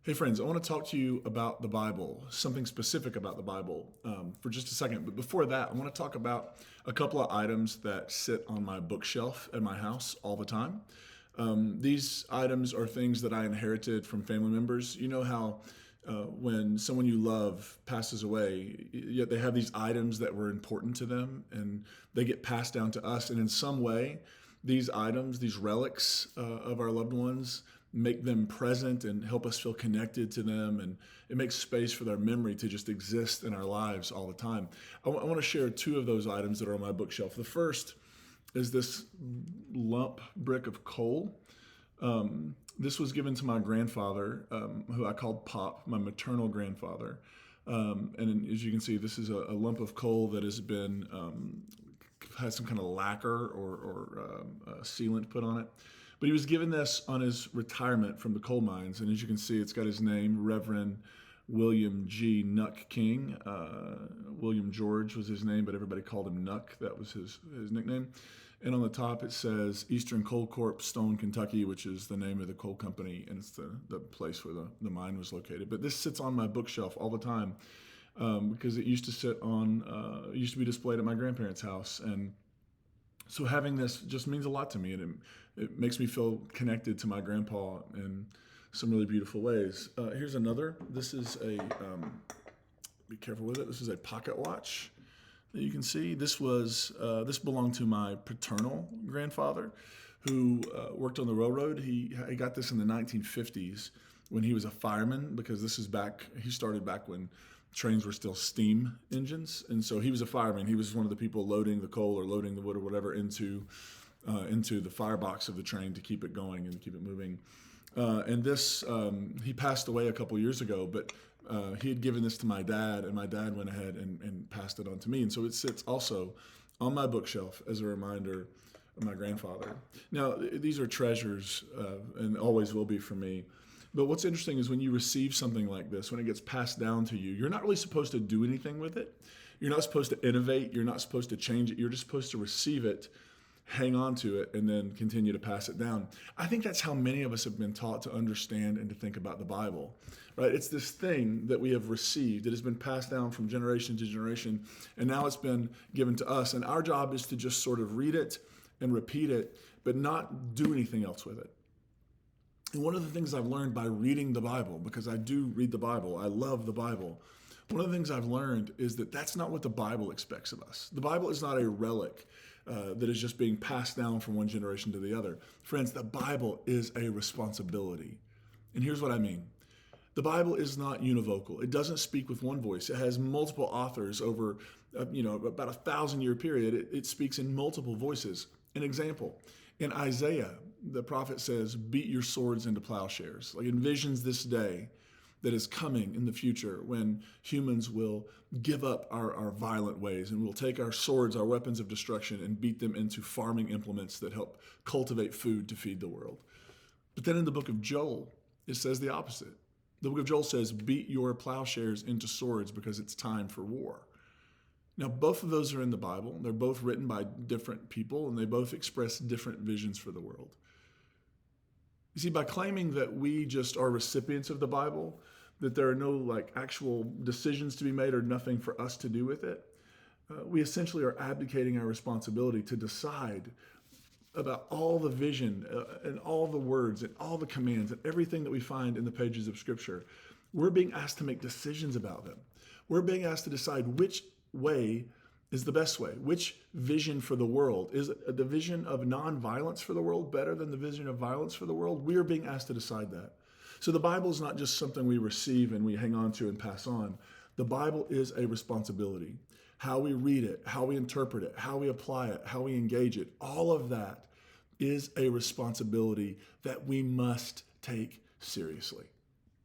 Hey, friends, I want to talk to you about the Bible, something specific about the Bible for just a second. But before that, I want to talk about a couple of items that sit on my bookshelf at my house all the time. These items are things that I inherited from family members. You know how when someone you love passes away, yet they have these items that were important to them and they get passed down to us. And in some way, these items, these relics of our loved ones, make them present and help us feel connected to them. And it makes space for their memory to just exist in our lives all the time. I want to share two of those items that are on my bookshelf. The first is this lump brick of coal. This was given to my grandfather, who I called Pop, my maternal grandfather. And as you can see, this is a lump of coal that has been has some kind of lacquer or sealant put on it. But he was given this on his retirement from the coal mines. And as you can see, it's got his name, Reverend William G. Nuck King. William George was his name, but everybody called him Nuck. That was his nickname. And on the top, it says Eastern Coal Corp, Stone, Kentucky, which is the name of the coal company. And it's the place where the mine was located. But this sits on my bookshelf all the time because it used to sit on, it used to be displayed at my grandparents' house. And so having this just means a lot to me, and it makes me feel connected to my grandpa in some really beautiful ways. Here's another. This is be careful with it. This is a pocket watch that you can see. This belonged to my paternal grandfather, who worked on the railroad. He got this in the 1950s when he was a fireman, because he started back when trains were still steam engines. And so he was a fireman. He was one of the people loading the coal or loading the wood or whatever into the firebox of the train to keep it going and keep it moving. And this, he passed away a couple years ago, but he had given this to my dad, and my dad went ahead and passed it on to me. And so it sits also on my bookshelf as a reminder of my grandfather. Now, these are treasures and always will be for me. But what's interesting is when you receive something like this, when it gets passed down to you, you're not really supposed to do anything with it. You're not supposed to innovate. You're not supposed to change it. You're just supposed to receive it, hang on to it, and then continue to pass it down. I think that's how many of us have been taught to understand and to think about the Bible, right? It's this thing that we have received. It has been passed down from generation to generation, and now it's been given to us. And our job is to just sort of read it and repeat it, but not do anything else with it. And one of the things I've learned by reading the Bible, because I do read the Bible, I love the Bible, one of the things I've learned is that that's not what the Bible expects of us. The Bible is not a relic that is just being passed down from one generation to the other. Friends, the Bible is a responsibility. And here's what I mean. The Bible is not univocal. It doesn't speak with one voice. It has multiple authors over about 1,000-year period. It speaks in multiple voices. An example, in Isaiah, the prophet says, beat your swords into plowshares. Like, envisions this day that is coming in the future when humans will give up our violent ways, and we'll take our swords, our weapons of destruction, and beat them into farming implements that help cultivate food to feed the world. But then in the book of Joel, it says the opposite. The book of Joel says, beat your plowshares into swords because it's time for war. Now, both of those are in the Bible. They're both written by different people, and they both express different visions for the world. You see, by claiming that we just are recipients of the Bible, that there are no actual decisions to be made or nothing for us to do with it, we essentially are abdicating our responsibility to decide about all the vision and all the words and all the commands and everything that we find in the pages of Scripture. We're being asked to make decisions about them. We're being asked to decide which way is the best way. Which vision for the world? Is the vision of nonviolence for the world better than the vision of violence for the world? We are being asked to decide that. So the Bible is not just something we receive and we hang on to and pass on. The Bible is a responsibility. How we read it, how we interpret it, how we apply it, how we engage it, all of that is a responsibility that we must take seriously.